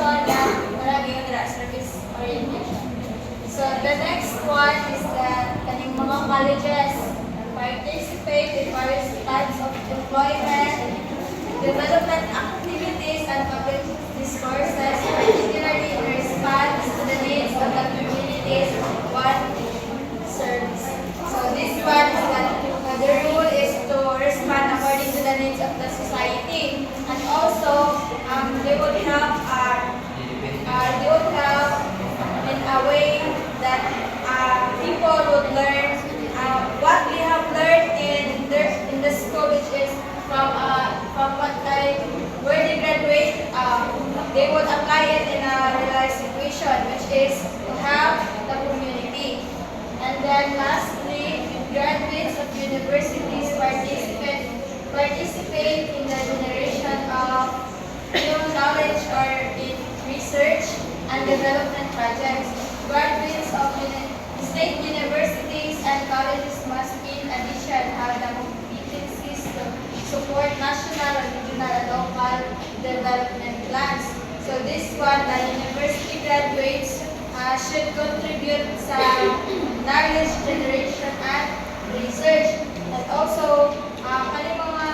education and marami yung service orientation. So the next one is that kaning mga colleges participate in various types of employment, development activities, and public discourses, particularly in response to the needs of the communities one serves. So this one is that the rule is to respond according to the needs of the society, and also they would have in a way that people would learn what they have learned in the school, which is from what time where they graduate. They would apply it in a real life situation, which is to help the community. And then lastly, graduates of universities participate in the generation of new knowledge or in research and development projects. Graduates of state universities and colleges must in addition have the competencies to support national, regional, and local development plans. So this one, the university graduates should contribute sa knowledge generation and research. And also, kani mga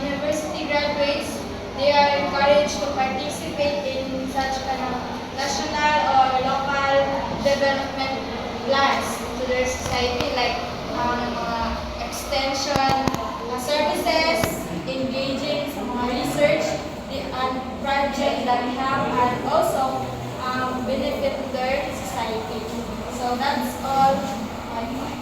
university graduates, they are encouraged to participate in such kind of national or local development plans to their society, like mga extension services, engaging sa mga research and project that we have, and also benefit their society. So that's all my point.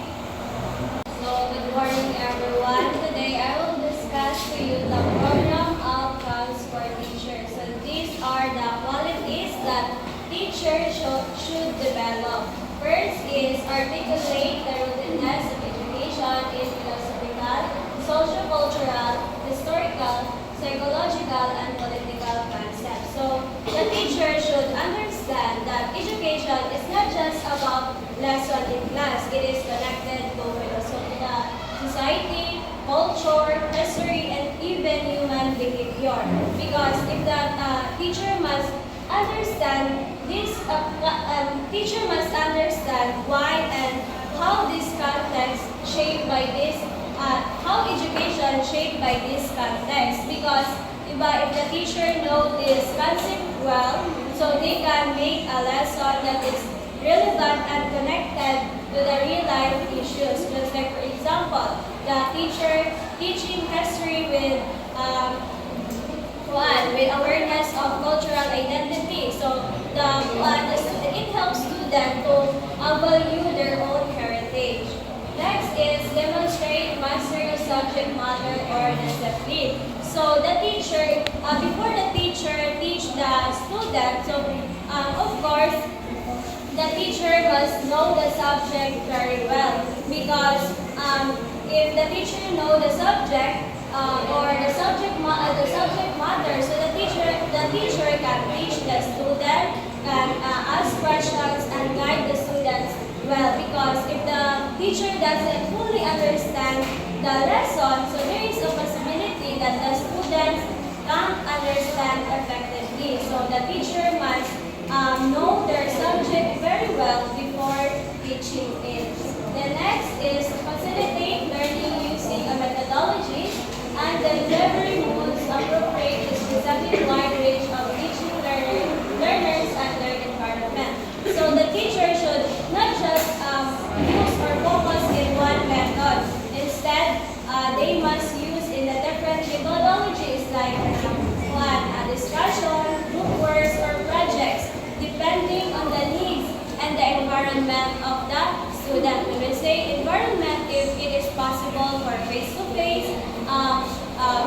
So, good morning everyone. Today I will discuss to you the program outcomes for teachers. So, these are the qualities that teachers should develop. First is articulate the routineness of education in philosophical, socio-cultural, historical, psychological, and political concepts. So, the teacher should understand that education is not just about lesson in class. It is connected to philosophical society, culture, history, and even human behavior. Because if the teacher must understand this, teacher must understand why and how this context shaped by this, how education shaped by this context. Because if the teacher knows this concept well, so they can make a lesson that is relevant and connected to the real life issues. Just like, for example, the teacher teaching history with awareness of cultural identity. So it helps students to value their own heritage. Next is demonstrate mastery of subject matter or discipline. So the teacher, before the teacher teach the student, so of course, the teacher must know the subject very well, because if the teacher know the subject or the subject matter, so the teacher can teach the student, can ask questions and guide the students well. Because if the teacher doesn't fully understand the lesson, so there is a possibility that the students can't understand effectively. So the teacher must know their subject very well before teaching it. The next is facilitate learning using a methodology and the delivery modes appropriate to specific wide range of teaching learners and their environment. So the teacher should not just use or focus in one method. Instead, they must use in the different methodologies like discussion, group works, or projects, depending on the needs and the environment of the student. We will say environment if it is possible for face-to-face,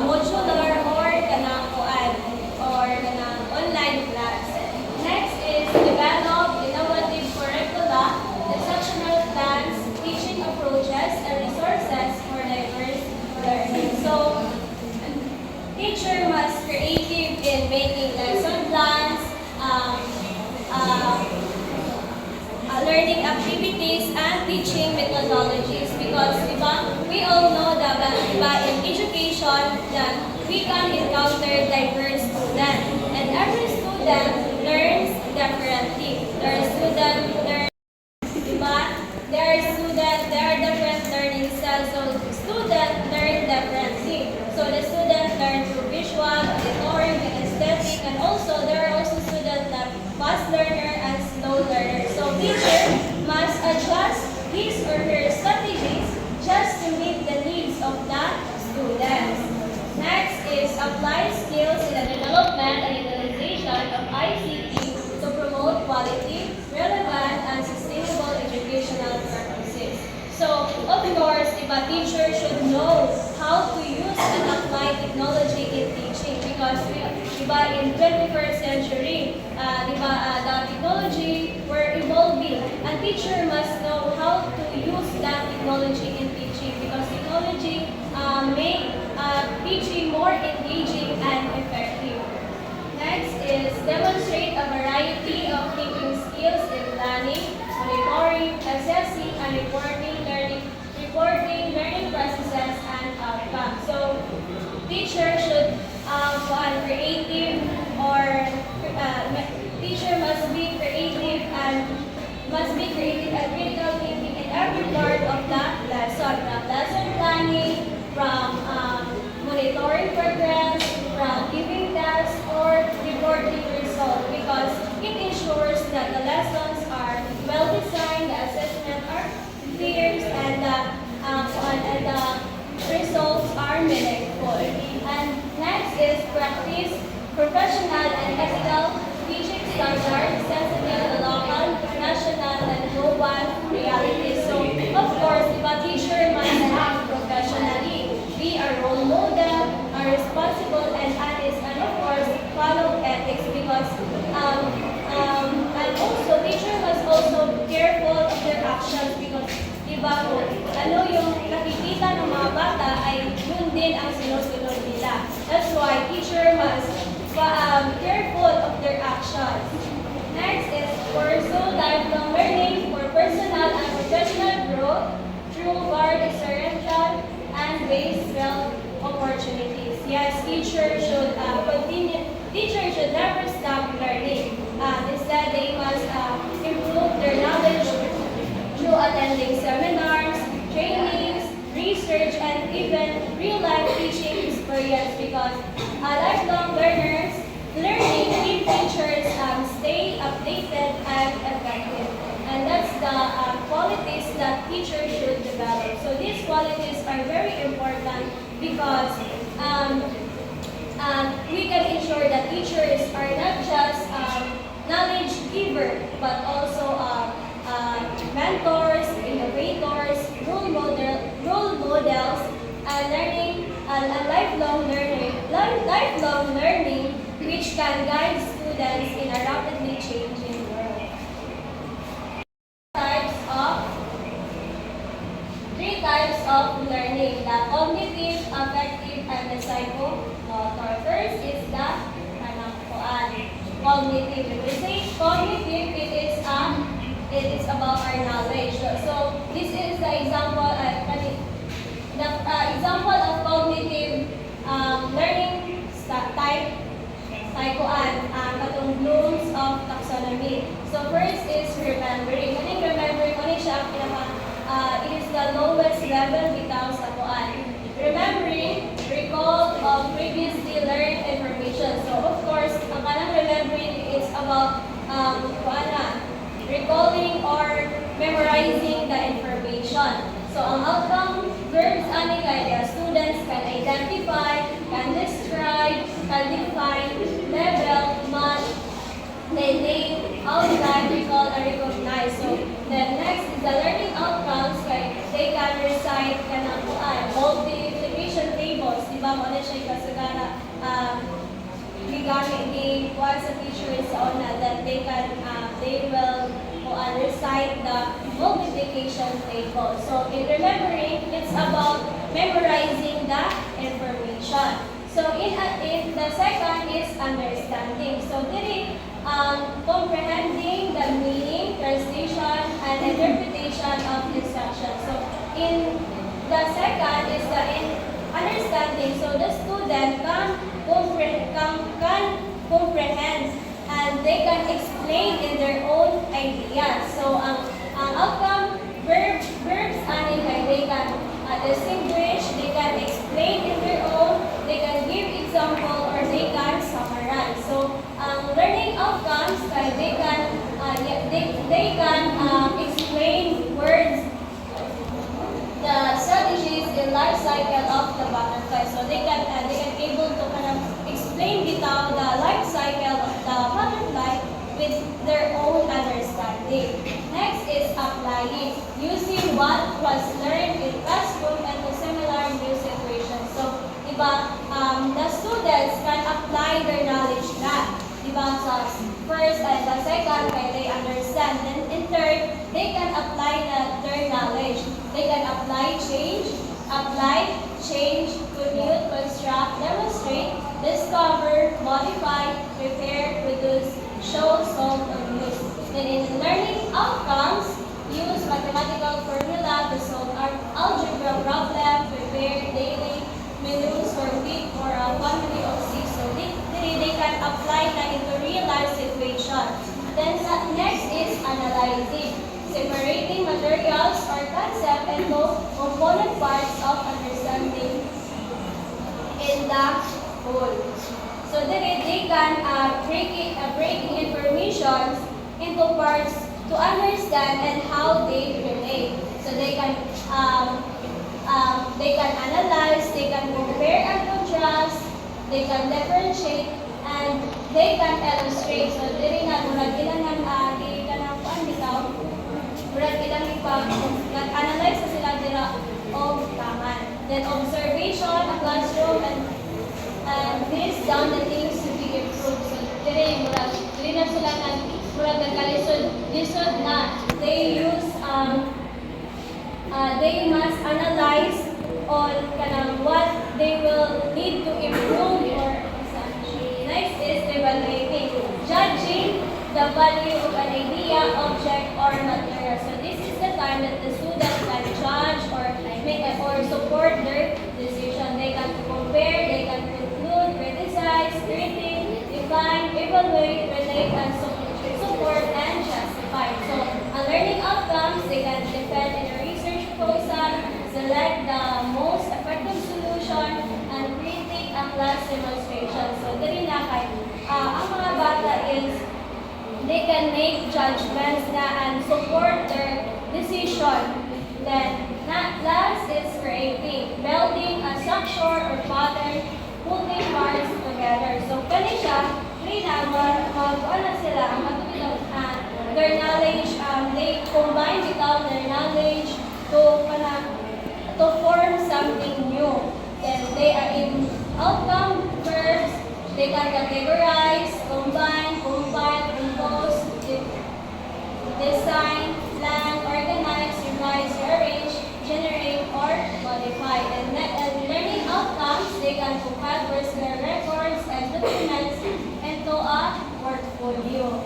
modular, or online class. Next is develop innovative curricula, instructional plans, teaching approaches, and resources for diverse learning. So, teacher must creative in making lesson plans, learning activities, and teaching methodologies. Because we all know that in education that we can encounter diverse students, and every student learns differently. There are students who learn, diba? There are different learning styles. So students learn differently. So the student learn through visual, auditory, aesthetic, and also there are also students that fast learner and slow learner. So teacher must adjust his or her strategies just to meet the needs of the students. Next is apply skills in the development and utilization of ICT to promote quality, relevant, and sustainable educational practices. So, of course, if a teacher should know how to use and apply technology in teaching because in 21st century, the technology were evolving and teacher must know how to use that technology in teaching because technology make teaching more engaging and effective. Next is demonstrate a variety of thinking skills in planning, monitoring, assessing, and reporting learning processes and outcomes. So teacher should creative or teacher must be creative and critical thinking in every part of the lesson, from lesson planning, from monitoring progress, from giving tasks or reporting results because it ensures that the lessons are well designed, the assessment are clear, and the results are meaningful. And next is practice professional and ethical teaching standards sensitive to local, national, and global realities. So, of course, if a teacher must act professionally, be a role model, a responsible and honest, and of course, follow ethics because and also teacher must also careful of their actions because diba kung ano yung nakikita ng mga bata ay yun din ang sinusunod nila. That's why teacher must careful of their actions. Next is pursue lifelong learning for personal and professional growth through varied experiential and based opportunities. Yes, teacher should continue. Teacher should never stop learning. Instead, they must improve their knowledge through attending seminars, trainings, research, and even real-life teaching experience because lifelong learning keep teachers stay updated and effective. And that's the qualities that teachers should develop. So these qualities are very important because we can ensure that teachers are not just knowledge giver, but also mentors, innovators, role models, and lifelong learning, which can guide students in a rapidly changing world. Three types of learning: the cognitive, affective, and the psychomotor. First is the cognitive. When we say cognitive, it is about our knowledge. So this is the example. The example of cognitive learning type katong Bloom's of taxonomy. So first is remembering. Kaning remembering, ano siya ang it is the lowest level bitaw sa kuan. Remembering, recall of previously learned information. So of course, ang kanang remembering is about recalling or memorizing the information. So ang outcome verbs ani kay the students can identify, can describe, can define, level, match, name, outline, recall, and recognize. So then next is the learning outcomes kay they can recite kanang multiplication tables. Diba mo na siya kasagara gigamit once a teacher is on that they will recite the multiplication table. So in remembering, it's about memorizing the information. So in the second is understanding. So diri comprehending the meaning, translation, and interpretation of instruction. So in the second is the understanding. So the student can comprehend they can explain in their own ideas. So, ang outcome, verbs, ani kay they can distinguish, they can explain in their own, they can give example, or they can summarize. So, ang learning outcomes, kay they can, explain words, the strategies in life cycle of the butterfly. So they can able to kind of explain bitaw the life cycle of the butterfly with their own understanding. Next is applying, using what was learned in classroom and to similar new situations. So, diba, the students can apply their knowledge na. Diba, sa first and the second, kaya they understand. Then in third, they can apply their knowledge. They can apply, change, commute, construct, demonstrate, discover, modify, prepare, produce, show, solve, or use. Then in learning outcomes, use mathematical formula to solve algebra problem, prepare daily menus for week or a family of 6. So they can apply na into real life situation. Then next is analyzing, separating materials or concept into component parts of understanding in the whole. So they can breaking information into parts to understand and how they relate. So they can analyze, they can compare and contrast, they can differentiate, and they can illustrate. So diri nga murag ilang di kanang kuan bitaw. Murag ilang nag-analyze sa sila dira og taman. Then observation, a classroom, and this down the things to be improved. So diri na sila murag nagkalisod na they use they must analyze on kanang what they will need to improve or essentially. Next is evaluating, judging the value of an idea, object, or material. So this is the time that the student can judge or support their decision. They can compare, they can conclude, criticize, critique, define, evaluate, relate, and support and justify. So, ang learning outcomes, they can defend in a research proposal, select the most effective solution, and critique a class demonstration. So, dali na kay ang mga bata is they can make judgments na and support their decision. Then, last is creating, building a structure or pattern, putting parts together. So, kani siya, mag-ano sila, ang matutulog their knowledge, they combine without their knowledge to form something new. Then they are in outcome verbs, they can categorize, combine, compile, compose, design, plan, organize, revise, rearrange, generate, or modify. And learning outcomes, they can compile personal records and documents into a portfolio.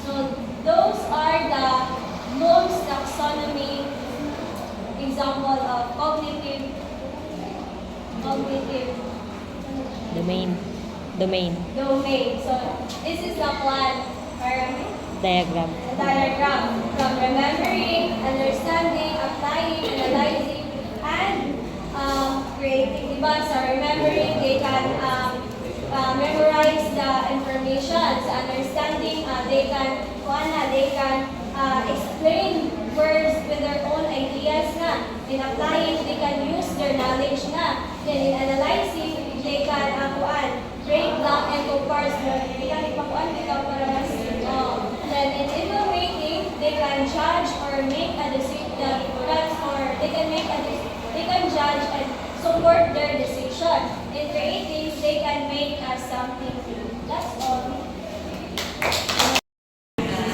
So those are the Bloom's taxonomy example of cognitive Domain. domain. So this is the plan pyramid. Diagram. The diagram from remembering, understanding, applying, analyzing, and creating. Diba? So remembering, they can memorize the information. Sa understanding, they can explain words with their own ideas na. In applying, they can use their knowledge na. Then in analyzing, they can break down into parts. They can ipakuan bitaw para mas then in evaluating, they can judge or make a decision, or they can judge and support their decision. In creating, they can make something new. That's all.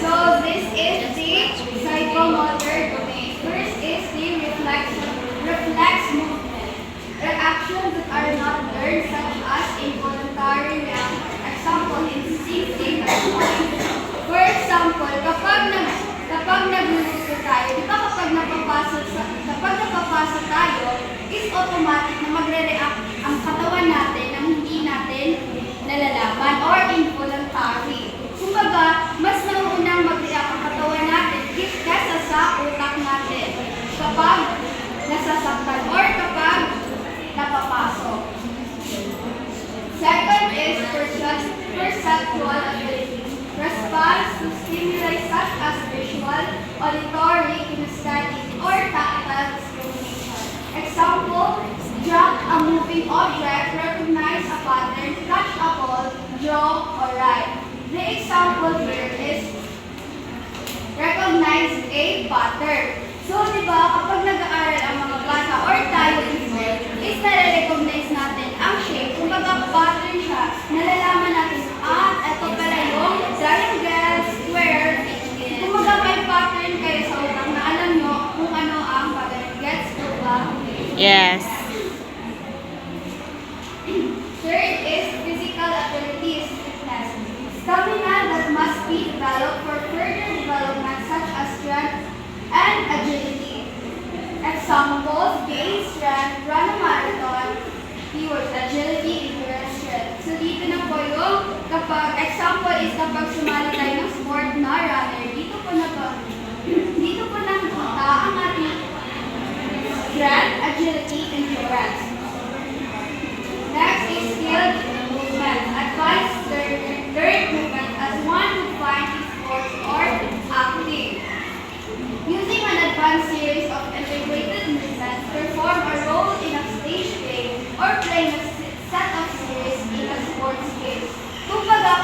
So this is the psychomotor domain. First is the reflex movement. Reactions that are not learned, such as involuntary reaction. Example in sitting at point. For example, kapag nagluluto tayo, di ba kapag napapasa tayo, is automatic na magre-react ang katawan natin nang hindi natin nalalaman or involuntarily. perceptual abilities, responds to stimuli such as visual, auditory, kinesthetic, or tactile stimulation. Example, drop a moving object, recognize a pattern, catch a ball, draw, or write. The example here is recognize a pattern. So, di ba, kapag nag-aaral ang mga bata or tayo before, is nare-recognize natin ang shape. Kung baga pattern siya, nalalaman natin, eto pala yung triangle, square. Kung baga may pattern kayo sa utak na alam nyo kung ano ang pattern. Gets ko ba? Yes. Third is physical abilities, fitness. Stamina that must be developed for further development such as strength and agility. Examples, gain strength, run a marathon, keywords, agility, endurance, strength. So dito na po yung kapag, example is kapag sumali tayo ng sport na runner, dito po nakikita ang ating strength, agility, endurance. Next is skilled movement. Advanced learned movement as one who finds in sports or acting. Using an advanced series of integrated movements, perform a role in a stage play or playing a set of series in a sports game. Kumbaga,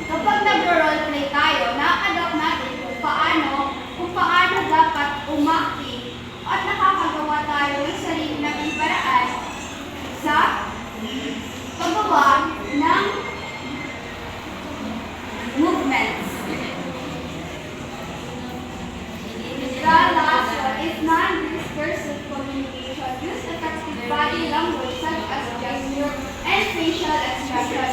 kapag nag-role play tayo, na-adapt natin kung paano dapat umaki at nakakagawa tayo ng sarili nating paraan sa paggawa ng movements. The last one is non-discursive communication. Use effective body language such as gesture and facial expression.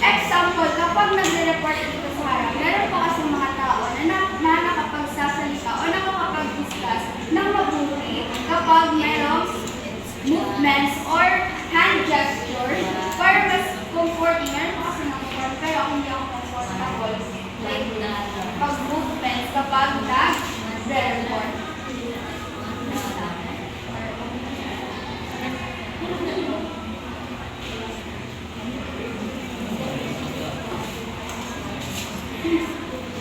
Example, kapag nagre-report dito sa harap, meron pa kasi mga tao na nakakapagsasalita o nakakapag-discuss ng mabuti kapag merong movements or hand gestures para mas comforting. Meron pa kasi ng pero ako hindi ako comfortable. Like, pag-movements kapag nag-report.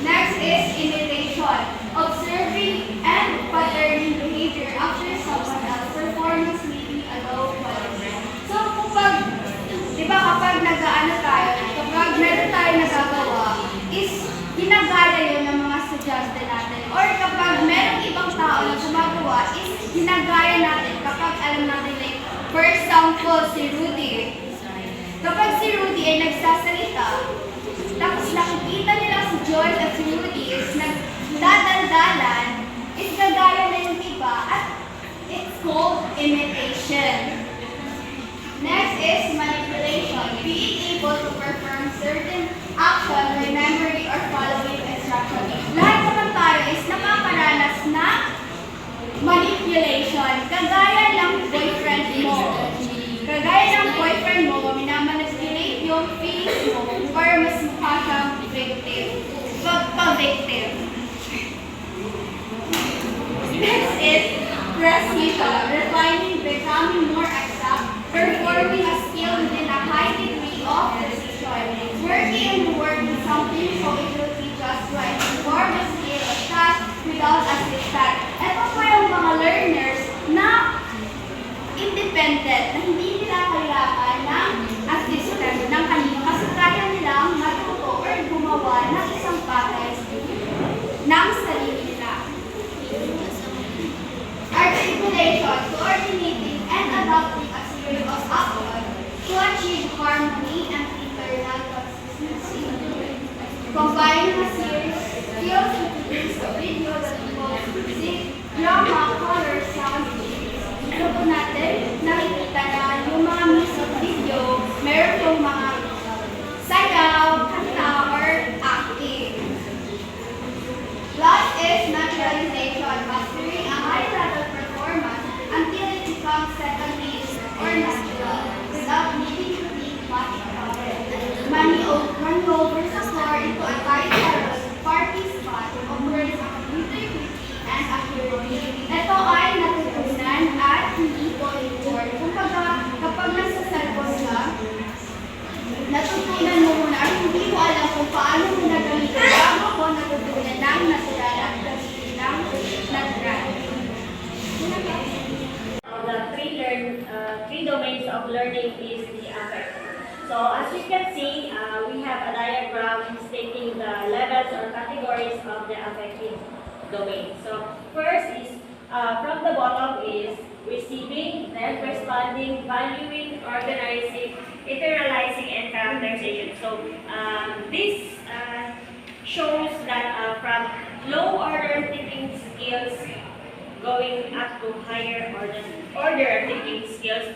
Next is imitation. Observing and patterning behavior after someone else performance maybe allow quality. So, kapag nag-aano tayo, kapag meron tayo nagagawa, is ginagaya yun ng mga estudyante natin. Or kapag merong ibang tao na gumagawa, is ginagaya natin kapag alam natin, like, for example, si Rudy. Kapag si Rudy ay nagsasalita, tapos nakikita nila si Joel at si Rudy is nagdadaldalan, is gagaya na yung iba at it's called imitation. Next is manipulation. Being able to perform certain action, remembering or following instruction. Lahat naman tayo is nakakaranas na manipulation. Kagaya ng boyfriend mo. Minamanipulate yung feelings mo para mas mukha siyang victim. Pa-victim. Next is precision. Refining, becoming more exact, performing a skill within a high degree of precision. Working and working something so it will be just right. Perform a skill or task without assistance. Ito po yung mga learners na independent, na hindi nila kailangan ng assistant ng kanino kasi kaya nilang matuto or gumawa ng isang bagay ng sarili nila. Articulation, coordinating and adopting a series of actions to achieve harmony and internal consistency. Combining a series skills to produce a video that involves music, drama, color, sound, dito po natin nakikita na yung mga music video, meron yung mga sayaw, kanta, or acting. Last is naturalization, mastering a high-level performance until it becomes second nature or natural without needing to think much about it. Maneuver sa floor into a tight party spot occurs a computer and accuracy. Ito ay natutunan at hindi po report. Kapag nasa cellphone ka, natutunan mo muna three domains of learning is the affective. So as you can see, we have a diagram stating the levels or categories of the affective domain. So first is, from the bottom is receiving, then responding, valuing, organizing, internalizing, and characterization. So this shows that from low order thinking skills going up to higher order thinking skills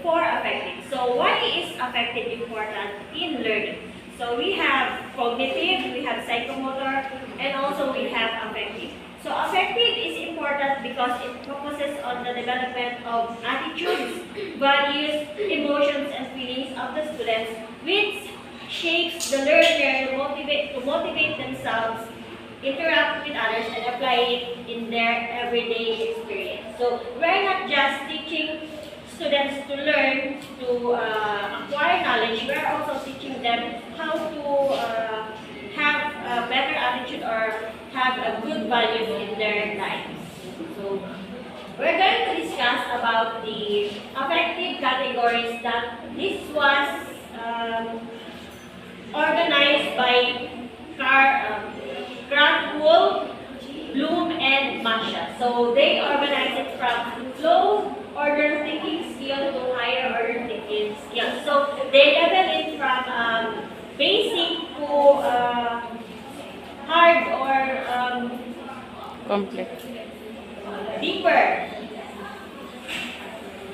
for affective. So why is affective important in learning? So we have cognitive, we have psychomotor, and also we have affective. So affective is important because it focuses on the development of attitudes, values, emotions, and feelings of the students, which shapes the learner to motivate themselves, interact with others, and apply it in their everyday experience. So we're not just teaching students to learn to acquire knowledge, we're also teaching them how to have a better attitude or have a good values in their lives. So we're going to discuss about the affective categories that this was organized by Krathwohl, Bloom, and Masha. So they organize it from low order thinking skill to higher order thinking skill. So they level it from basic to hard or Complex.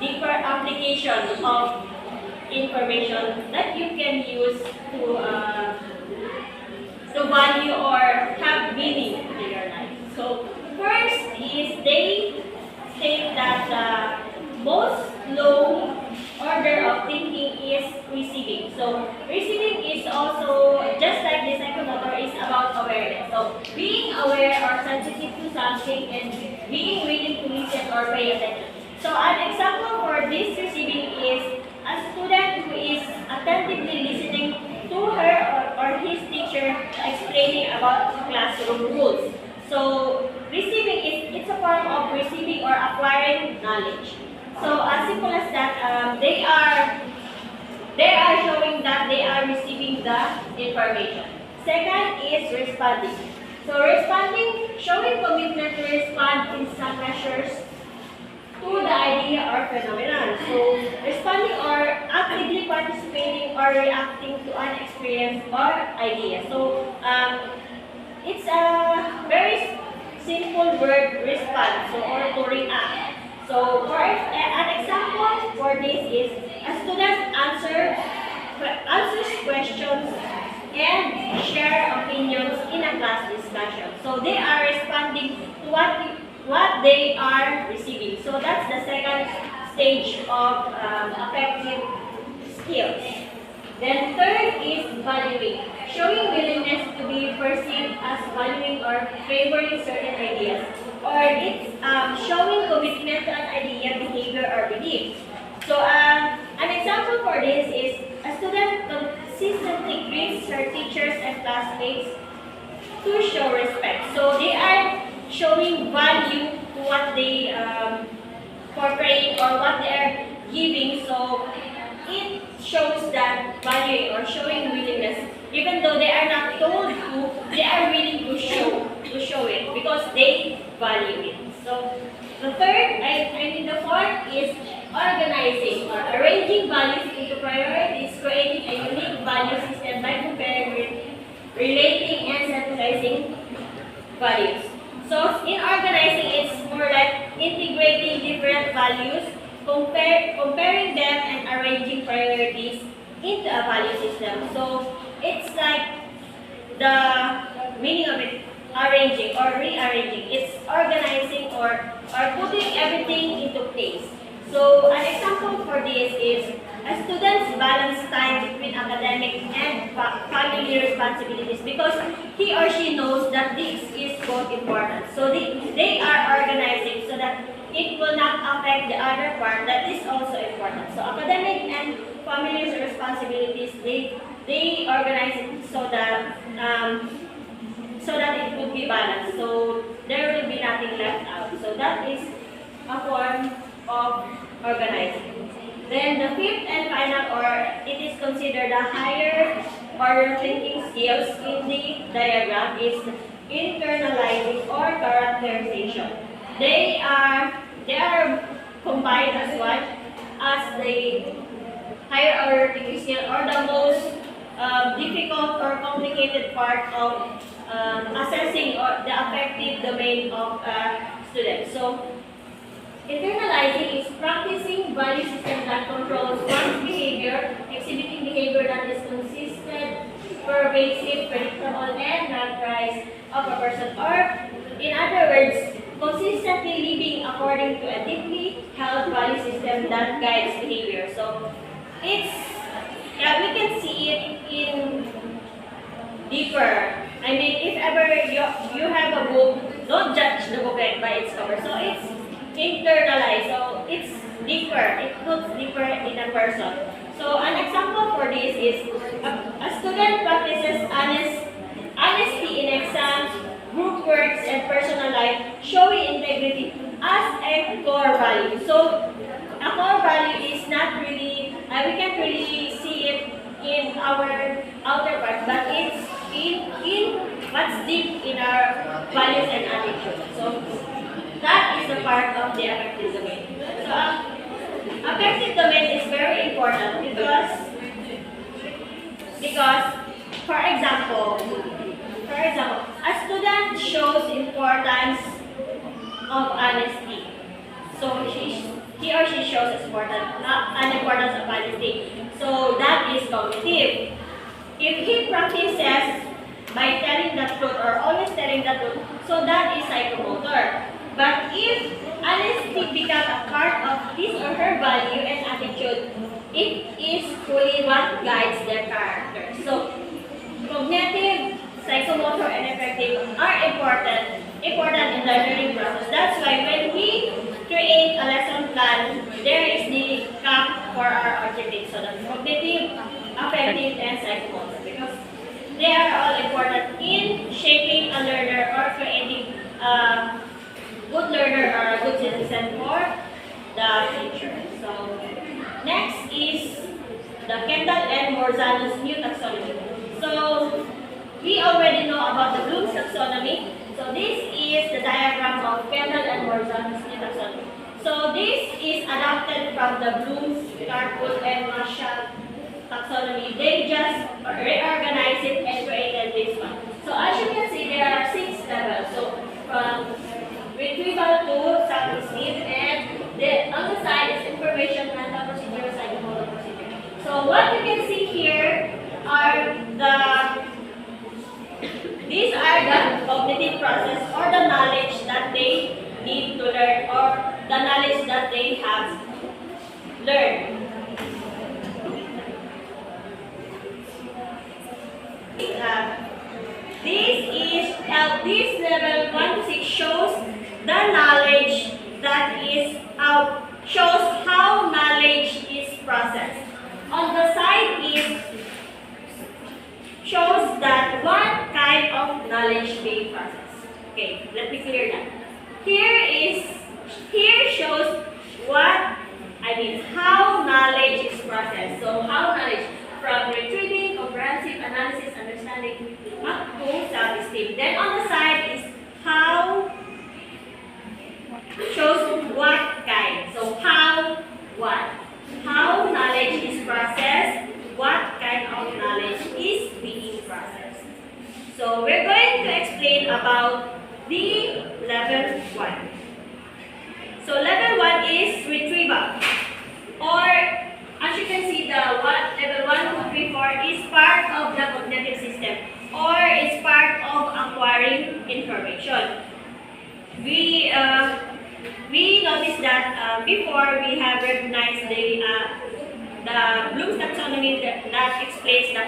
deeper application of information that you can use to value or have meaning to your life. So first is they state that the most low order of thinking is receiving. So receiving is also just like the psychomotor is about awareness. So being aware or sensitive to something and being willing to listen or pay attention. So an example for this receiving is a student who is attentively listening to her or his teacher explaining about classroom rules. So receiving it's a form of receiving or acquiring knowledge. So as simple as that, they are showing that they are receiving the information. Second is responding. So responding, showing commitment to respond in some measures to the idea or phenomenon. So responding or actively participating or reacting to an experience or idea. So it's a very simple word, respond, so or to react. So for an example for this is a student answers questions and share opinions in a class discussion. So they are responding to what they are receiving. So that's the second stage of affective skills. Then third is valuing, showing willingness to be perceived as valuing or favoring certain ideas. Or it's showing commitment to an idea, behavior, or belief. So an example for this is a student consistently greets her teachers and classmates to show respect. So they are showing value to what they portray or what they are giving. So it shows that valuing or showing willingness, even though they are not told to, they are willing to show it because they value it. So the fourth is organizing or arranging values into priorities, creating a unique value system by comparing with relating and synthesizing values. So in organizing, it's more like integrating different values, comparing them and arranging priorities into a value system. So it's like the meaning of it, arranging or rearranging. It's organizing or putting everything into place. So an example for this is a student's balance time between academic and family responsibilities because he or she knows that this is both important. So they are organizing so that it will not affect the other part that is also important. So academic and family responsibilities, they organize it so that it would be balanced. So there will be nothing left out. So that is a form of organizing. Then the fifth and final, or it is considered the higher order thinking skills in the diagram, is internalizing or characterization. They are combined as one as the higher order thinking skill, or the most difficult or complicated part of assessing or the affective domain of a student. So internalizing is practicing value system that controls one's behavior, exhibiting behavior that is consistent, pervasive, predictable, and characterized of a person. Or, in other words, consistently living according to a deeply held value system that guides behavior. So, yeah, we can see it in deeper. I mean, if ever you have a book, don't judge the book by its cover. So it's internalized. So it's deeper. It looks deeper in a person. So an example for this is a student practices honesty in exams, group works, and personal life, showing integrity as a core value. So a core value is not really, we can't really see it in our outer part, but it's in what's deep in our values and attitude. So that is the part of the affective domain. So affective domain is very important because for example, a student shows importance of honesty. So he or she shows an importance of honesty. So that is cognitive. If he practices by telling the truth or always telling the truth, so that is psychomotor. But if honesty becomes a part of his or her value and attitude, it is truly what guides their character. So cognitive, psychomotor, and affective are important in the learning process. That's why when we create a lesson plan, there is the cap for our objectives. So the cognitive, affective, and psychomotor, because they are all important in shaping a learner or creating a good learner or a good citizen for the future. So next is the Kendall and Morzano's new taxonomy. So we already know about the Bloom's taxonomy. So this is the diagram of Kendall and Morzano's new taxonomy. So this is adapted from the Bloom's, Carpool, and Marshall taxonomy. They just reorganized it and created this one. So as you can see, there are 6 levels. So from retrieval to Sutton-Smith, and then on the side is information, mental procedure, psychomotor procedure. So what you can see here are these are the cognitive process or the knowledge that they need to learn, or the knowledge that they have learned. This level 1 to 6 shows the knowledge that is shows how knowledge is processed. On the side is shows that what kind of knowledge being processed. Okay, let me clear that. Here shows how knowledge is processed. So how knowledge from retrieving, comprehensive analysis, understanding, up to self-esteem. Then on the side is how shows what kind. So how knowledge is processed, what kind of knowledge is being processed. So we're going to explain about the level 1. So level 1 is retrieval, or as you can see, the level 1, 2, 3, 4 is part of the cognitive system, or is part of acquiring information. We noticed that before we have recognized the Bloom's taxonomy that explains the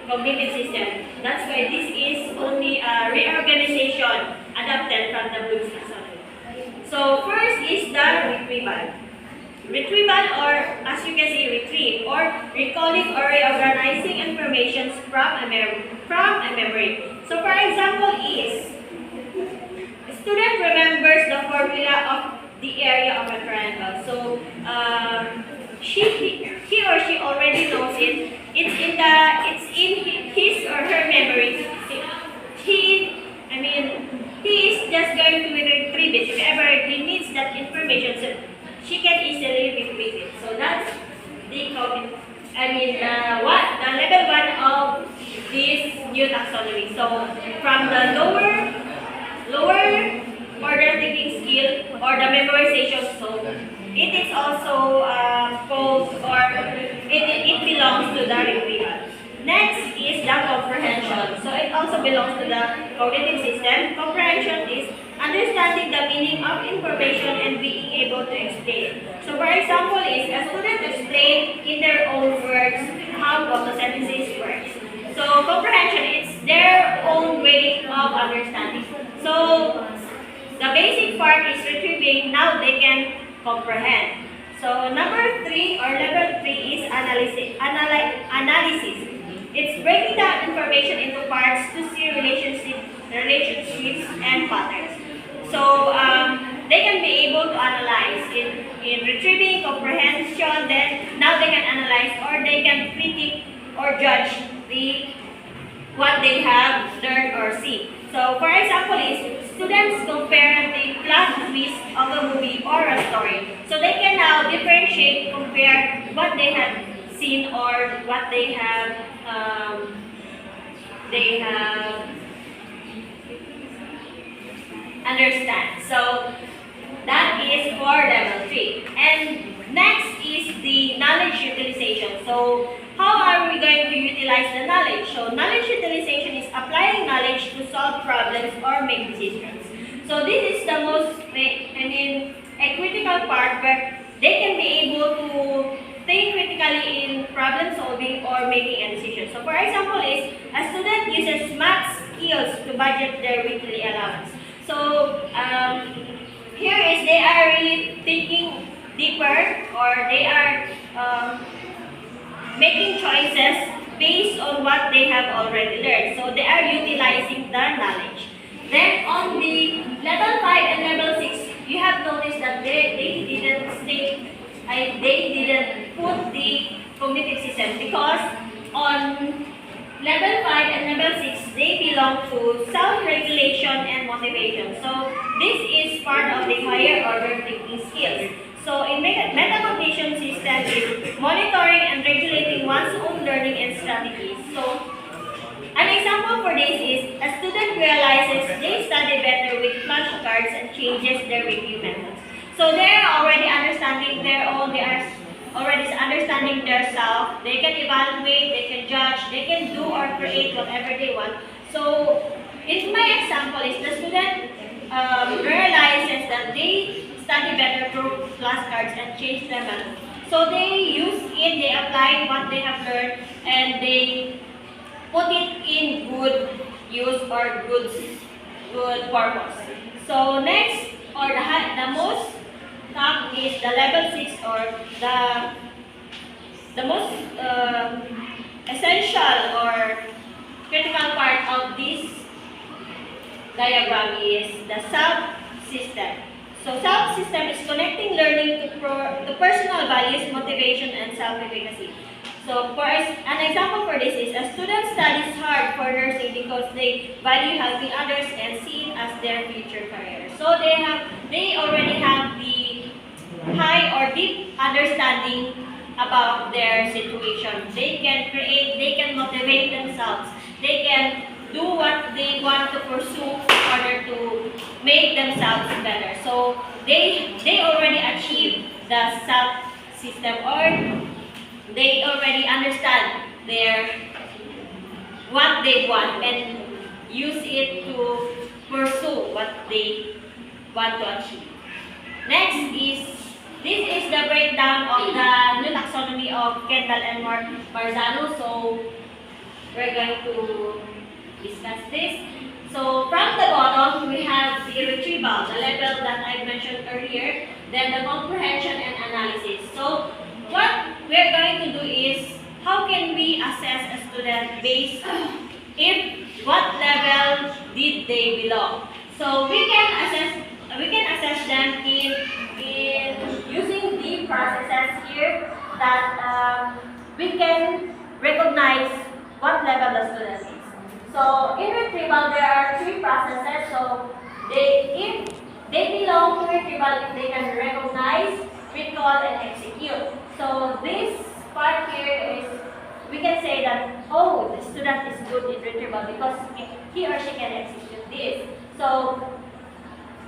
cognitive system. That's why this is only a reorganization adapted from the Bloom's taxonomy. So first is the retrieval. Retrieval, or as you can see, retrieve, or recalling or reorganizing information from a memory. So for example is, a student remembers the formula of the area of a triangle. So he or she already knows it. It's in his or her memory. He is just going to retrieve it if ever he needs that information. So she can easily retrieve it. So that's the the level one of this new taxonomy. So from the lower order thinking skill or the memorization. So it is also called or it belongs to the retrieval. Next is the comprehension. So it also belongs to the cognitive system. Comprehension is understanding the meaning of information and being able to explain. So for example is a student explain in their own words how photosynthesis works. So comprehension is their own way of understanding. So the basic part is retrieving, now they can comprehend. So number 3 or level 3 is analysis. It's breaking down information into parts to see relationships and patterns. So they can be able to analyze in retrieving comprehension. Then now they can analyze or they can critique or judge what they have learned or see. So for example is students compare the plot twist of a movie or a story. So they can now differentiate, compare what they have seen or what they have understand. So that is for level 3. And next is the knowledge utilization. So how are we going to utilize the knowledge? So knowledge utilization is applying knowledge to solve problems or make decisions. So this is the most, a critical part where they can be able to think critically in problem solving or making a decision. So for example is a student uses math skills to budget their weekly allowance. So here is they are really thinking deeper or they are making choices based on what they have already learned. So they are utilizing the knowledge. Then on the level 5 and level 6, you have noticed that they didn't put the cognitive system because on level 5 and level 6, they belong to self-regulation and motivation. So this is part of the higher order thinking skills. So in metacognition system is monitoring and regulating one's own learning and strategies. So an example for this is a student realizes they study better with flashcards and changes their review methods. So they are already understanding their own, they are already understanding their self, they can evaluate, they can judge, they can do or create whatever they want. So in my example is the student realizes that they study better through flashcards and change their method. So they use it, they apply what they have learned and they put it in good use or good purpose. So next or the most top is the level 6 or the most essential or critical part of this diagram is the self-system. So self-system is connecting learning to personal values, motivation, and self-efficacy. So for an example for this is a student studies hard for nursing because they value helping others and see it as their future career. So they already have the high or deep understanding about their situation. They can create, they can motivate themselves. They can do what they want to pursue in order to make themselves better. So they already achieve the self-system or they already understand what they want and use it to pursue what they want to achieve. Next is, this is the breakdown of the new taxonomy of Kendall and Marzano. So we're going to discuss this. So from the bottom, we have the retrieval, the level that I mentioned earlier, then the comprehension and analysis. So what we're going to do is, how can we assess a student based if what level did they belong? So we can assess them in using the processes here. that we can recognize what level the student is. So in retrieval, there are three processes. So if they belong to retrieval, if they can recognize, recall, and execute. So this part here is, we can say that, oh, the student is good in retrieval because he or she can execute this. So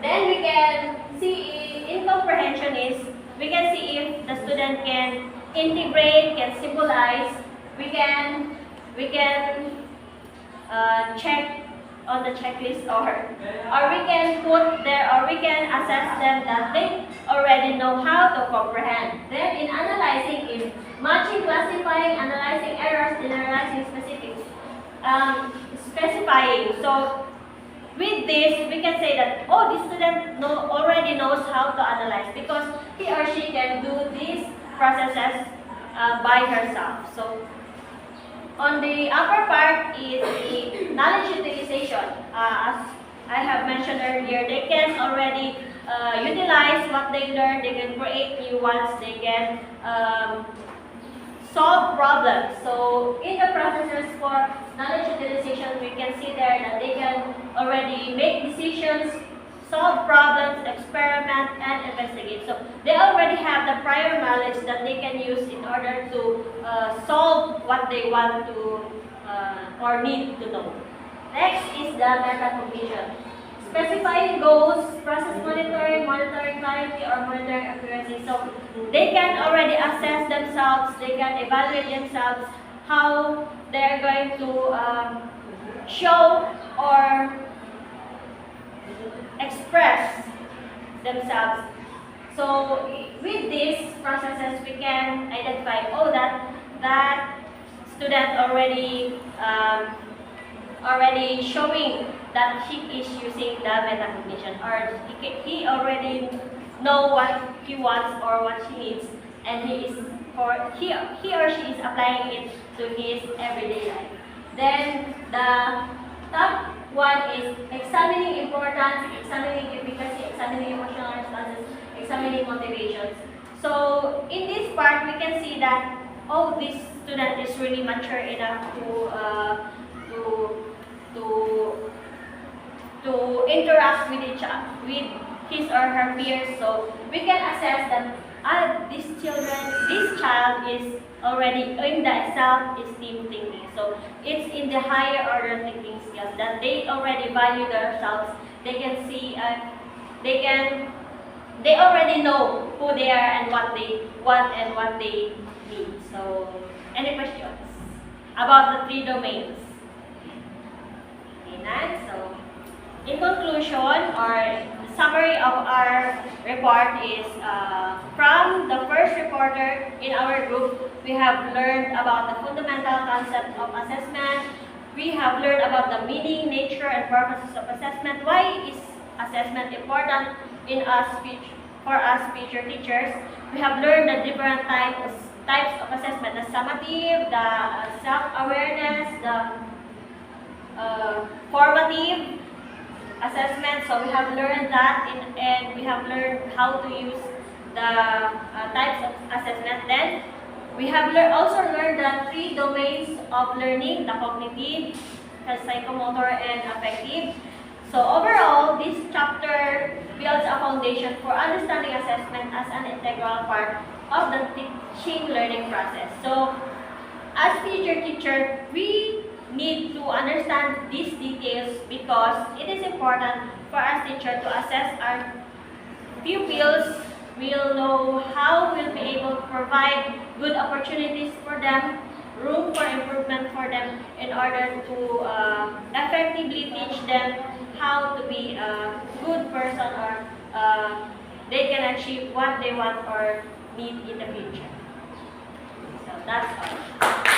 then we can see in comprehension is, we can see if the student can integrate, can symbolize. We can check on the checklist, or we can put there, or we can assess them that they already know how to comprehend. Then in analyzing is matching, classifying, analyzing errors, generalizing specifics, specifying. So with this, we can say that, oh, this student already knows how to analyze because he or she can do these processes by herself. So on the upper part is the knowledge utilization. As I have mentioned earlier, they can already utilize what they learn, they can create new ones, they can solve problems. So in the processes for knowledge utilization, we can see there that they can already make decisions, solve problems, experiment, and investigate. So they already have the prior knowledge that they can use in order to solve what they want to or need to know. Next is the metacognition. Specifying goals, process monitoring, monitoring clarity, or monitoring accuracy. So they can already assess themselves, they can evaluate themselves, how they're going to show or express themselves. So with these processes, we can identify, oh, that student already showing that she is using the metacognition, or he already know what he wants or what she needs, and he or she is applying it to his everyday life. Then the top one is examining importance, examining efficacy, examining emotional responses, examining motivations. So in this part, we can see that, oh, this student is really mature enough to interact with his or her peers. So we can assess that this child is already in the self-esteem thinking. So it's in the higher order thinking skills that they already value themselves. They can see, they already know who they are and what they want and what they need. So any questions about the three domains? Okay, nice. So in conclusion, or summary of our report is, from the first reporter in our group, we have learned about the fundamental concept of assessment. We have learned about the meaning, nature, and purposes of assessment. Why is assessment important for us future teachers? We have learned the different types of assessment: the summative, the self-awareness, the formative assessment. So we have learned that, and we have learned how to use the types of assessment. Then we have also learned the three domains of learning: the cognitive, the psychomotor, and affective. So overall, this chapter builds a foundation for understanding assessment as an integral part of the teaching learning process. So as future teacher, we need to understand these details because it is important for us teacher to assess our pupils. We'll know how we'll be able to provide good opportunities for them, room for improvement for them, in order to effectively teach them how to be a good person, or they can achieve what they want or need in the future. So that's all.